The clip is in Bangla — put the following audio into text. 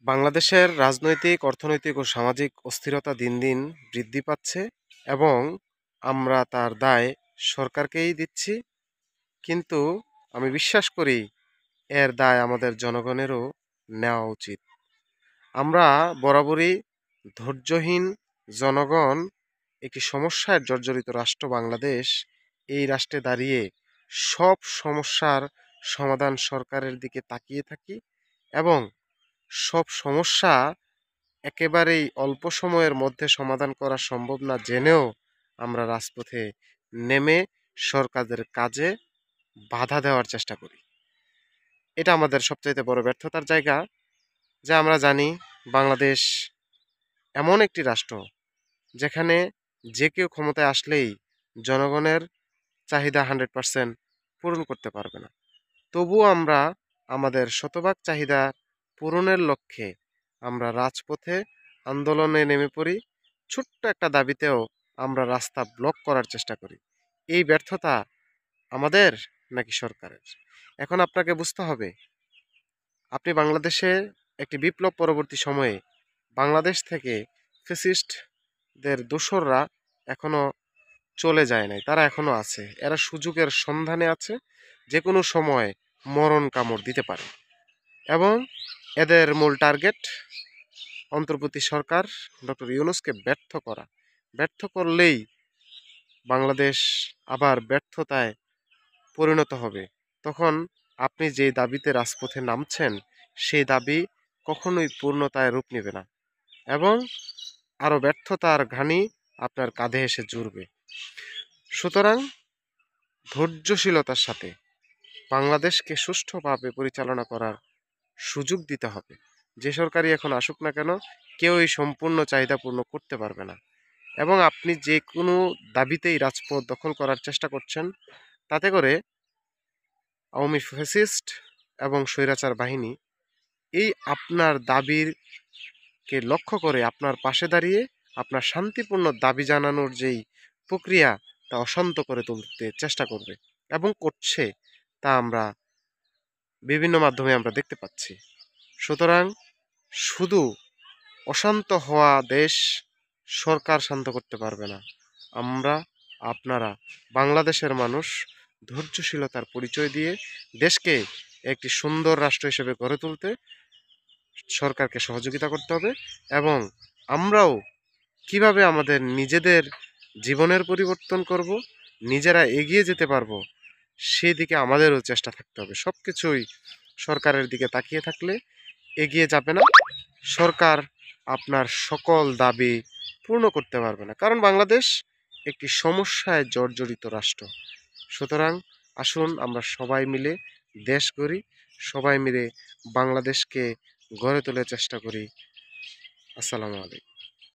বাংলাদেশের রাজনৈতিক, অর্থনৈতিক ও সামাজিক অস্থিরতা দিন দিন বৃদ্ধি পাচ্ছে এবং আমরা তার দায় সরকারকেই দিচ্ছি। কিন্তু আমি বিশ্বাস করি এর দায় আমাদের জনগণেরও নেওয়া উচিত। আমরা বরাবরই ধৈর্যহীন জনগণ, একটি সমস্যায় জর্জরিত রাষ্ট্র বাংলাদেশ, এই রাষ্ট্রে দাঁড়িয়ে সব সমস্যার সমাধান সরকারের দিকে তাকিয়ে থাকি এবং সব সমস্যা একেবারেই অল্প সময়ের মধ্যে সমাধান করা সম্ভব না জেনেও আমরা রাজপথে নেমে সরকারের কাজে বাধা দেওয়ার চেষ্টা করি। এটা আমাদের সবচাইতে বড় ব্যর্থতার জায়গা, যে আমরা জানি বাংলাদেশ এমন একটি রাষ্ট্র যেখানে যে কেউ ক্ষমতায় আসলেই জনগণের চাহিদা 100% পূরণ করতে পারবে না। তবুও আমরা আমাদের শতভাগ চাহিদা পূরণের লক্ষ্যে আমরা রাজপথে আন্দোলনে নেমে পড়ি। ছোট্ট একটা দাবিতেও আমরা রাস্তা ব্লক করার চেষ্টা করি। এই ব্যর্থতা আমাদের নাকি সরকারের? এখন আপনাকে বুঝতে হবে, আপনি বাংলাদেশে একটি বিপ্লব পরবর্তী সময়ে বাংলাদেশ থেকে ফ্যাসিস্টদের দোসররা এখনো চলে যায় নাই, তারা এখনো আছে। এরা সুযোগের সন্ধানে আছে, যে কোনো সময় মরণ কামড় দিতে পারে এবং এদের মূল টার্গেট অন্তর্বর্তী সরকার ডক্টর ইউনূসকে ব্যর্থ করা। ব্যর্থ করলেই বাংলাদেশ আবার ব্যর্থতায় পরিণত হবে। তখন আপনি যে দাবিতে রাজপথে নামছেন সেই দাবি কখনোই পূর্ণতায় রূপ নেবে না এবং আরও ব্যর্থতার ঘানি আপনার কাঁধে এসে জুড়বে। সুতরাং ধৈর্যশীলতার সাথে বাংলাদেশকে সুষ্ঠুভাবে পরিচালনা করার সুযোগ দিতে হবে। যে সরকারই এখন আসুক না কেন, কেউই সম্পূর্ণ চাহিদা পূর্ণ করতে পারবে না এবং আপনি যে কোনো দাবিতেই রাজপথ দখল করার চেষ্টা করছেন, তাতে করে আওয়ামী ফ্যাসিস্ট এবং স্বৈরাচার বাহিনী এই আপনার দাবিরকে লক্ষ্য করে আপনার পাশে দাঁড়িয়ে আপনার শান্তিপূর্ণ দাবি জানানোর যেই প্রক্রিয়া, তা অশান্ত করে তুলতে চেষ্টা করবে এবং করছে, তা আমরা বিভিন্ন মাধ্যমে আমরা দেখতে পাচ্ছি। সুতরাং শুধু অশান্ত হওয়া দেশ সরকার শান্ত করতে পারবে না। আমরা, আপনারা, বাংলাদেশের মানুষ ধৈর্যশীলতার পরিচয় দিয়ে দেশকে একটি সুন্দর রাষ্ট্র হিসেবে গড়ে তুলতে সরকারকে সহযোগিতা করতে হবে এবং আমরাও কিভাবে আমাদের নিজেদের জীবনের পরিবর্তন করব, নিজেরা এগিয়ে যেতে পারবো, সেদিকে আমাদেরও চেষ্টা থাকতে হবে। সব কিছুই সরকারের দিকে তাকিয়ে থাকলে এগিয়ে যাবে না। সরকার আপনার সকল দাবি পূর্ণ করতে পারবে না, কারণ বাংলাদেশ একটি সমস্যায় জর্জরিত রাষ্ট্র। সুতরাং আসুন আমরা সবাই মিলে দেশ গড়ি, সবাই মিলে বাংলাদেশকে গড়ে তোলার চেষ্টা করি। আসসালামু আলাইকুম।